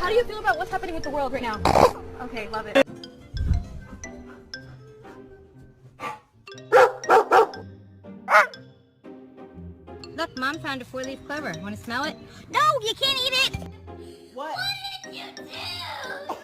How do you feel about what's happening with the world right now? Okay, love it. Look, Mom found a 4-leaf clover. Want to smell it? No, you can't eat it! What? What did you do?